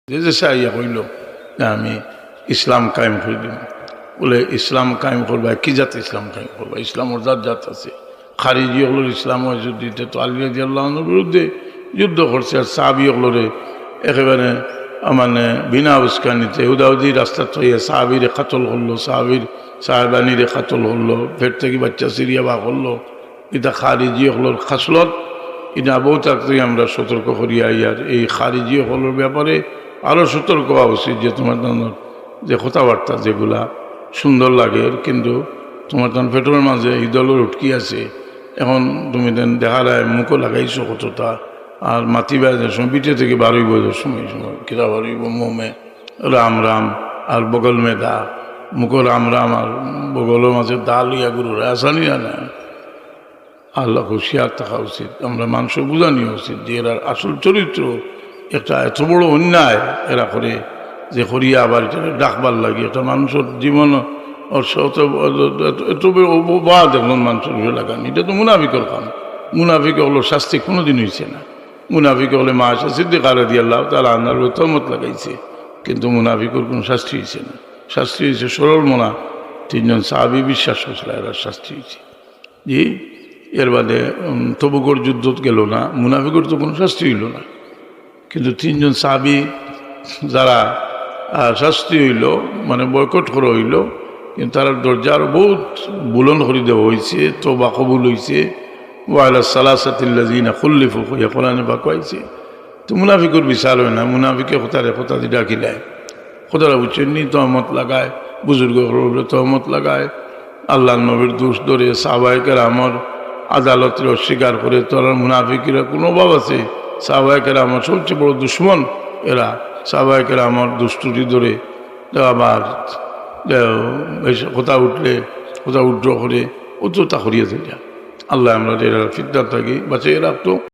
যে সাইয়া হইল আমি ইসলাম কায়েম করে দিব বলে ইসলাম কায়েম করবা কি জাত ইসলাম কায়েম করবা ইসলাম ওর জাত আছে খারিজি হলোর ইসলাম যুদ্ধে তো আলী রাদিয়াল্লাহুর বিরুদ্ধে যুদ্ধ করছে আর সাহাবি হলোরে একেবারে মানে বিনা উস্কানিতে উদাউদি রাস্তা থইয়া সাহাবিরে কাতল করলো সাহেবানিরে কাতল করলো ফের থেকে বাচ্চা সিরিয়া বা করলো এটা খারিজি হলোর খাসলত এটা বহু থাকতেই আমরা সতর্ক করিয়া ইয়ার এই খারিজি হলোর ব্যাপারে আরও সতর্ক হওয়া উচিত যে তোমার যে কথাবার্তা যেগুলা সুন্দর লাগে কিন্তু তোমার তখন পেটের মাঝে ইদলের উটকি আছে এখন তুমি দেখা যায় মুখও লাগাইছো কতটা আর মাতি বাজার সময় পিঠে থেকে বারোই বইদের সময় কিরা বারোইব মোমে রাম রাম আর বগল মে দা মুখো রাম রাম আর বগলের মাঝে দা লইয়া গুরুরা আসানি না আল্লাহ হুঁশিয়ার থাকা উচিত আমরা মানুষের বোঝানি উচিত যে এরা আসল চরিত্র একটা এত বড় অন্যায় এরা করে যে করিয়া আবার এটা ডাকবার লাগে এটা মানুষের জীবন এত বাদ এখন মানুষের লাগান এটা তো মুনাফিকর কাম মুনাফিকে হলো শাস্তি কোনোদিন হয়েছে না মুনাফিকে হলে মা সিদ্দিকা রাদিয়াল্লাহু তাআলা আনহার তহমত লাগাইছে কিন্তু মুনাফিকর কোনো শাস্তি হয়েছে না শাস্তি হয়েছে সরল মনা তিনজন সাহাবী বিশ্বাস করছিল এরা শাস্তি হয়েছে জি এর বাদে তবুকর যুদ্ধ গেল না মুনাফিকর তো কোনো শাস্তি হইল না কিন্তু তিনজন সাহাবী যারা শাস্তি হইল মানে বয়কট করা হইল কিন্তু তারা দরজা আরও বহুত বুলন করে দেওয়া হয়েছে তওবা কবুল হয়েছে ওয়ালা সালাসাতিল্লাযিনা খুল্লিফু হইয়া কোরআনে বাক্য হয়েছে তো মুনাফিকর বিচার হয় না মুনাফিকে কথা দিয়ে ডাকিলায় কথাটা বুঝছেন নি তহমত লাগায় বুজুর্গ তহমত লাগায় আল্লাহ নবীর দোষ ধরে সাহাবায়ে কেরামর আদালতের অস্বীকার করে তোরা মুনাফিকেরা কোনো অভাব আছে সাহাবায়ে কেরামর সবচেয়ে বড় দুশ্মন এরা সাহাবায়ে কেরামর দুষ্টুটি ধরে আবার কথা উঠ্র করে ও তো তা করিয়ে যায় আল্লাহ আমরা এরা ফিতনা থাকি বাঁচিয়ে রাখতো।